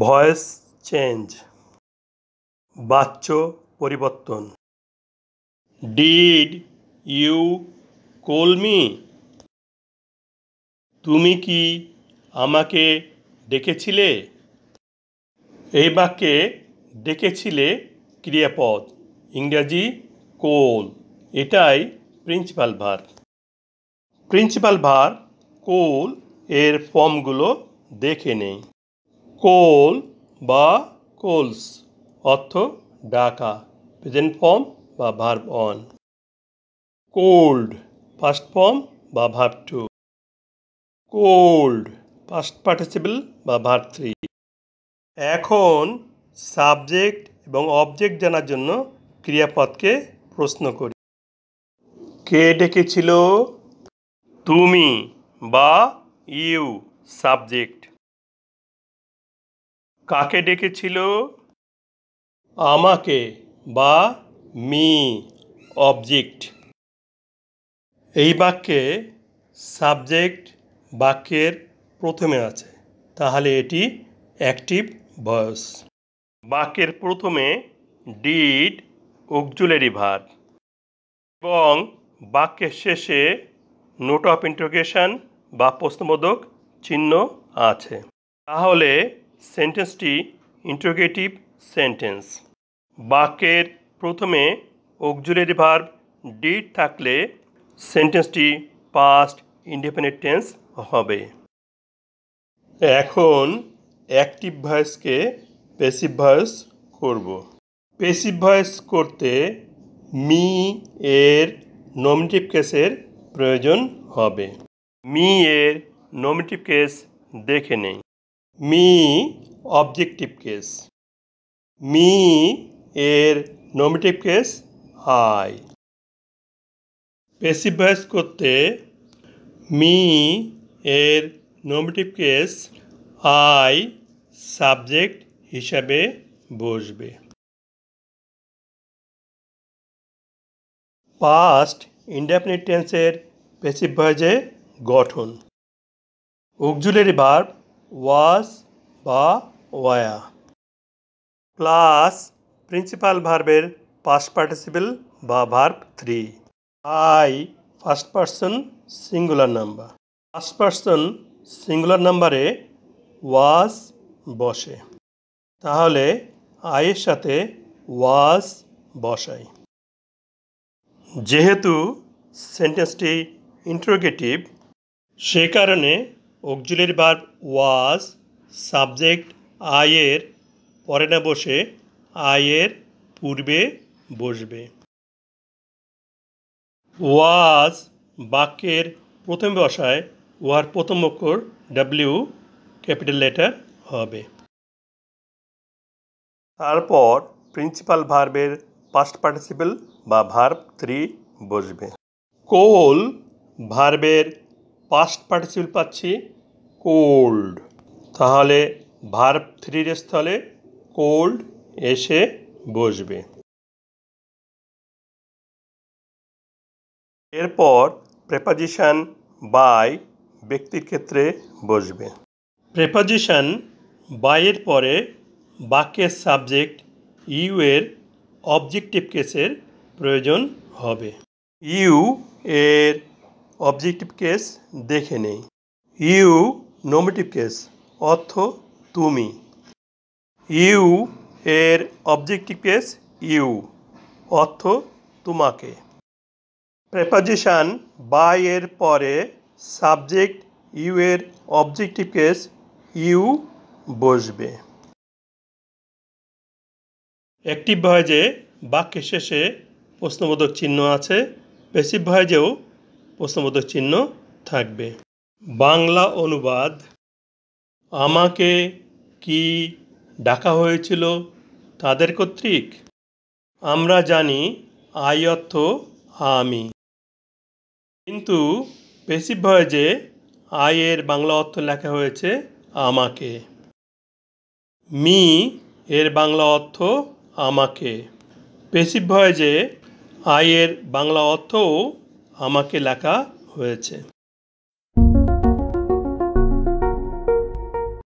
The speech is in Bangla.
ভয়েস চেঞ্জ, বাচ্য পরিবর্তন। Did you call me? তুমি কি আমাকে ডেকেছিলে? এই বাক্যে ডেকেছিলে ক্রিয়াপদ, ইংরাজি কল। এটাই principal verb. Principal verb call এর ফর্মগুলো দেখে নেই। কল বা কলস অর্থ ডাকা, প্রেজেন্ট ফর্ম বা verb one. Called past form বা verb two. Called past participle বা ভার্ব থ্রি। এখন সাবজেক্ট এবং অবজেক্ট জানার জন্য ক্রিয়াপদকে প্রশ্ন করি। কে ডেকেছিল? তুমি বা ইউ সাবজেক্ট। কাকে ডেকেছিল? আমাকে বা মি অবজেক্ট। এই বাক্যে সাবজেক্ট বাক্যের প্রথমে আছে, তাহলে এটি অ্যাক্টিভ ভয়েস। বাক্যের প্রথমে ডিড অক্সিলারি ভার্ব এবং বাক্যের শেষে নোট অফ ইন্টারোগেশন বা প্রশ্নবোধক চিহ্ন আছে, তাহলে সেন্টেন্সটি ইন্টারোগেটিভ সেন্টেন্স। বাক্যের প্রথমে অক্সিলারি ভার্ব ডিড থাকলে সেন্টেন্সটি পাস্ট ইনডেফিনিট টেন্স হবে। এখন অ্যাক্টিভ ভয়েসকে প্যাসিভ ভয়েস করব। প্যাসিভ ভয়েস করতে মি এর নমিনেটিভ কেসের প্রয়োজন হবে। মি এর নমিনেটিভ কেস দেখে নেই। Me objective case. মি এর nominative case I. Passive voice করতে মি এর নমিনেটিভ কেস আই সাবজেক্ট হিসাবে বসবে। পাস্ট ইনডেফিনিট টেন্সের প্যাসিভ ভয়েসে গঠন। অক্সিলারি ভার্ব ওয়াজ বা ওয়া, প্লাস প্রিন্সিপাল ভার্বের পাস্ট পার্টিসিপল বা verb three. I first person singular number. First person singular নাম্বারে ওয়াজ বসে, তাহলে আয়ের সাথে ওয়াজ বসাই। যেহেতু সেন্টেন্সটি ইন্টারোগেটিভ, সে কারণে অক্সিলারি ভার্ব ওয়াজ সাবজেক্ট আয়ের পরে না বসে আয়ের পূর্বে বসবে। ওয়াজ বাক্যের প্রথম বসায় ওয়ার প্রথম অক্ষর ডাব্লিউ ক্যাপিটাল লেটার হবে। তারপর প্রিন্সিপাল ভার্বের পাস্ট পার্টিসিপল বা ভার্ব থ্রি বসবে। কোল ভার্বের পাস্ট পার্টিসিপল পাচ্ছি কোল্ড, তাহলে ভার্ব থ্রির স্থলে কোল্ড এসে বসবে। এরপর প্রেপোজিশন বাই ব্যক্তির ক্ষেত্রে বসবে। প্রেপোজিশন বাই এর পরে বাক্যের সাবজেক্ট ইউ এর অবজেক্টিভ কেসের প্রয়োজন হবে। ইউ এর অবজেক্টিভ কেস দেখে নেই। ইউ নমিনেটিভ কেস অর্থ তুমি। ইউ এর অবজেক্টিভ কেস ইউ অর্থ তোমাকে। প্রেপোজিশন বাই এর পরে সাবজেক্ট ইউ এর অবজেক্টিভ কেস ইউ বসবে। অ্যাক্টিভ ভয়েসে বাক্যের শেষে প্রশ্নবোধক চিহ্ন আছে, প্যাসিভ ভয়েসেও প্রশ্নবোধক চিহ্ন থাকবে। বাংলা অনুবাদ। আমাকে কি ডাকা হয়েছিল তাদের কর্তৃক? আমরা জানি আই অর্থ আমি, কিন্তু প্যাসিভ ভয়েসে আই এর বাংলা অর্থ লেখা হয়েছে আমাকে। মি এর বাংলা অর্থ আমাকে। প্যাসিভ ভয়েসে আই এর বাংলা অর্থও আমাকে লেখা হয়েছে।